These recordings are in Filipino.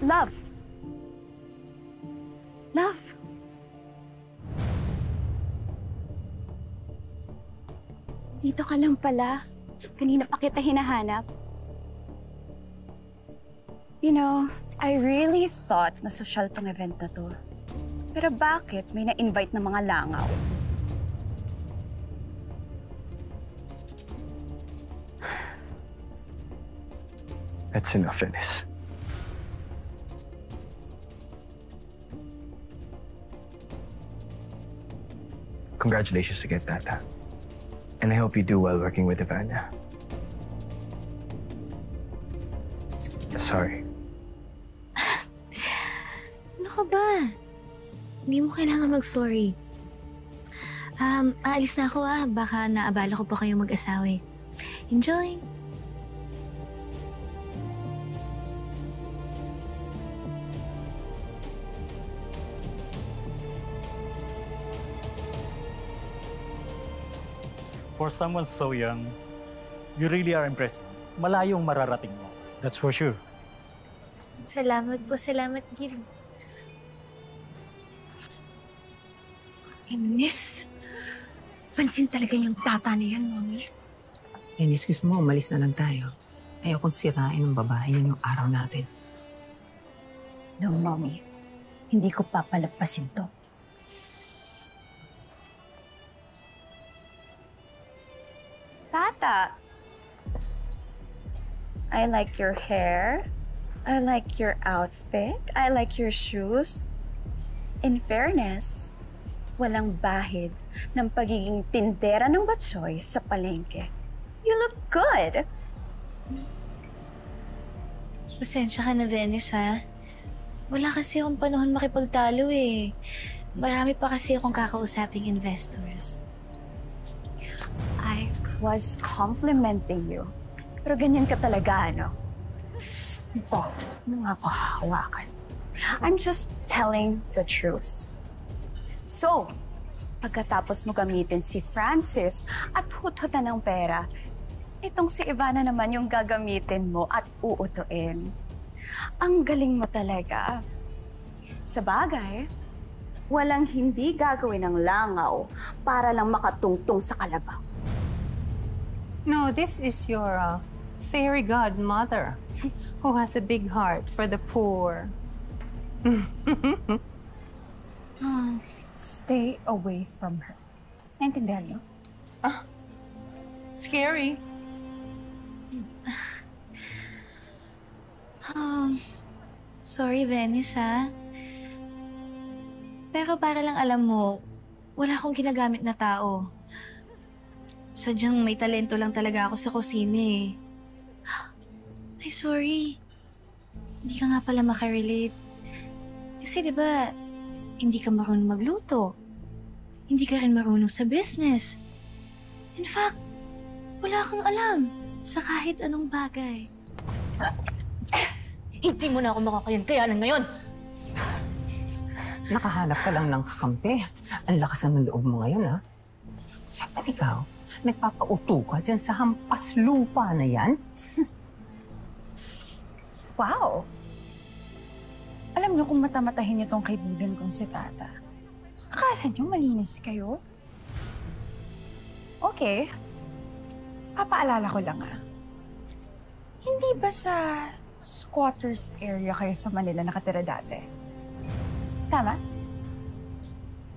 Love. Love. Dito ka lang pala. Kanina pa kita hinahanap. You know, I really thought na social tong event na to. Pero bakit may na-invite ng mga langaw? That's enough, Venice. Congratulations again, Tata. And I hope you do well working with Ivana. Sorry. Ano ka ba? Hindi mo kailangan mag-sorry. Aalis na ako Baka naabala ko pa kayong mag-asawa eh. Enjoy! For someone so young, you really are impressive. Malayong mararating mo. That's for sure. Salamat po, salamat, Gil. Ines, pansin talaga yung tata na yan, Mommy. Ines, gusto mo, umalis na lang tayo. Ayokong sirain ng babae yan yung araw natin. No, Mommy. Hindi ko papalagpasin to. Tata, I like your hair. I like your outfit. I like your shoes. In fairness, walang bahid ng pagiging tindera ng batsoy sa palengke. You look good. Pasensya ka na, Venice, ha? Wala kasi akong panahon makipagtalo eh. Marami pa kasi akong kakausaping investors. I was complimenting you. Pero ganyan ka talaga, ano? Ito, ano nga ako hahawakan? I'm just telling the truth. So, pagkatapos mo gamitin si Francis at hut-hutan ng pera, itong si Ivana naman yung gagamitin mo at uutuin. Ang galing mo talaga. Sa bagay, walang hindi gagawin ng langaw para lang makatungtong sa kalabaw. No, this is your fairy godmother who has a big heart for the poor. Stay away from her. Naintindihan niyo? Scary. Sorry, Venice, ha? Pero para lang alam mo, wala akong ginagamit na tao. Sadyang may talento lang talaga ako sa kusina eh. Ay, sorry. Hindi ka nga pala makarelate. Kasi di ba, hindi ka marunong magluto. Hindi ka rin marunong sa business. In fact, wala kang alam sa kahit anong bagay. Hindi mo na ako makakayanan ngayon. Nakahanap ka lang ng kakampi. Ang lakas ng loob mo ngayon, ha? At ikaw, nagpapauto ka dyan sa hampas lupa na yan? Wow! Alam niyo kung matamatahin niyo tong kaibigan kong si Tata. Akala niyo malinis kayo? Okay. Papaalala ko lang Hindi ba sa squatters area kayo sa Manila nakatira dati? Tama?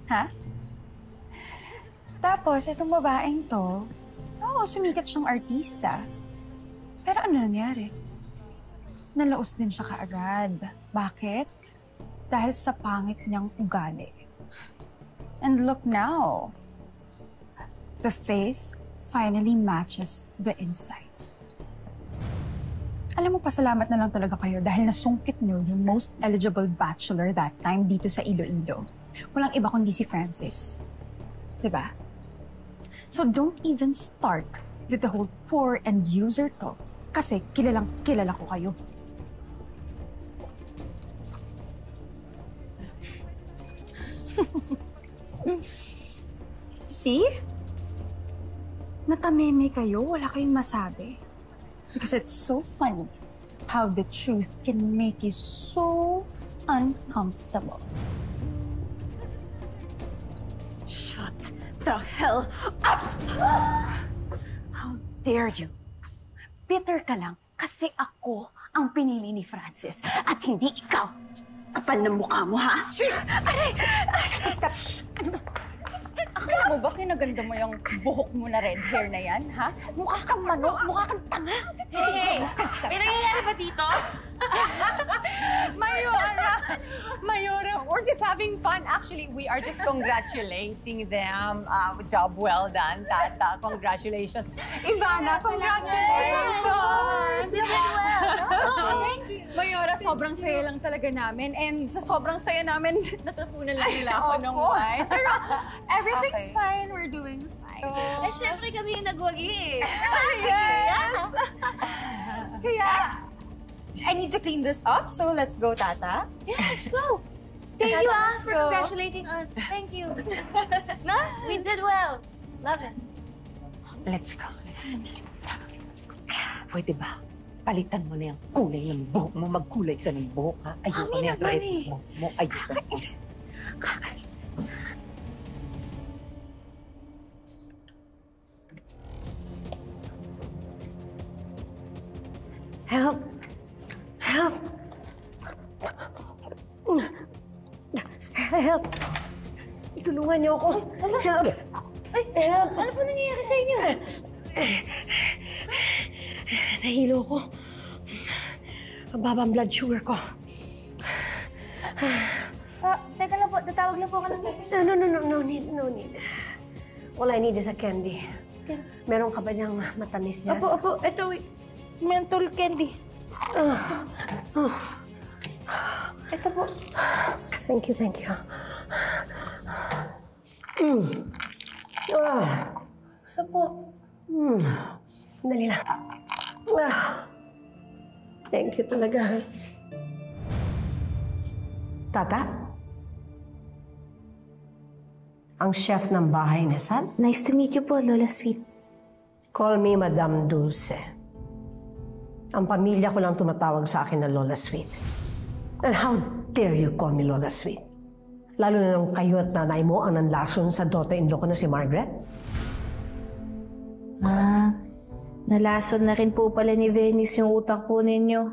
Ha? Tapos, itong babaeng to, sumikat siyang artista. Pero ano nangyari? Nalaos din siya kaagad. Bakit? Dahil sa pangit niyang ugali. And look now. The face finally matches the inside. Alam mo, pasalamat na lang talaga kayo dahil nasungkit niyo yung most eligible bachelor that time dito sa Iloilo. Walang iba kundi si Francis. Diba? So don't even start with the whole poor end user talk kasi kilalang kilala ko kayo. See? Natameme kayo, wala kayong masabi. Because it's so funny how the truth can make you so uncomfortable. Shut the hell up! How dare you? Bitter ka lang kasi ako ang pinili ni Francis at hindi ikaw. Kapal ng mukha mo, ha? Aray! Ano ba? Akala mo ba kinaganda mo yung buhok mo na red hair na yan, ha? Mukha kang manok, mukha kang tanga. Hey! May nangyayari ba dito? Mayora, we're just having fun. Actually, we are just congratulating them. Job well done, Tata. Congratulations. Ivana, congratulations! Thank you. Mayora, sobrang saya lang talaga namin. And sa sobrang saya namin, natapunan lang nila ako ng wine. Pero everything's fine. We're doing fine. Eh, syempre kami yung nagwagi eh. Yes! Kaya, I need to clean this up, so let's go, Tata. Yeah, let's go. Thank you, for go. congratulating us. Thank you. No? We did well. Love it. Let's go. Pwede ba? Palitan mo na yung kulay ng buhok mo. Magkulay ka ng buhok, ha? Ayoko na yung red buhok mo. Ayoko na. Kakainis. Help! Help! Help! Tulungan niyo ako. Help! Help! Ano po nangyayari sa inyo? Nahilo ko. Ang baba ang blood sugar ko. Teka lang po, tatawag lang po ka ng No need. All I need is a candy. Meron ka ba niyang matamis dyan? Opo, ito, menthol candy. Ito po. Thank you. Gusto po. Dali lang. Thank you talaga. Tata? Ang chef ng bahay ni Sam? Nice to meet you po, Lola Sweet. Call me Madame Dulce. Ang pamilya ko lang tumatawag sa akin na Lola Sweet. And how dare you call me Lola Sweet? Lalo na nung kayo at nanay mo ang nanlason sa daughter-in-law ko na si Margaret? Nalason na rin po pala ni Venice yung utak po ninyo.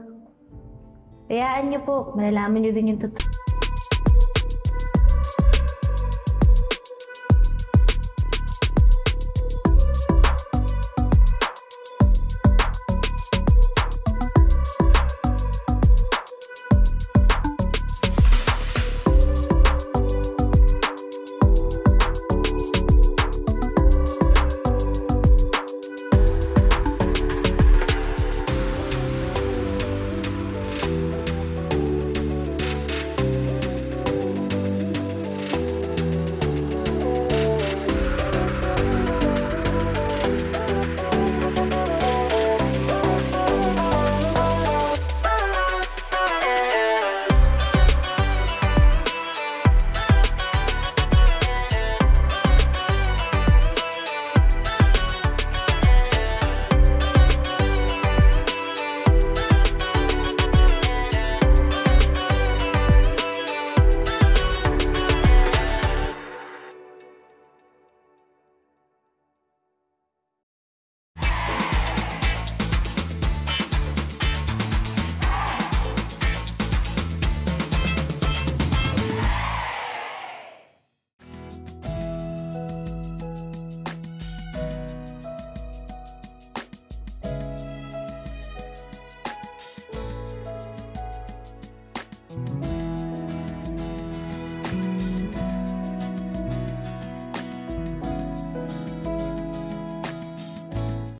Hayaan niyo po, malalaman niyo din yung totoo.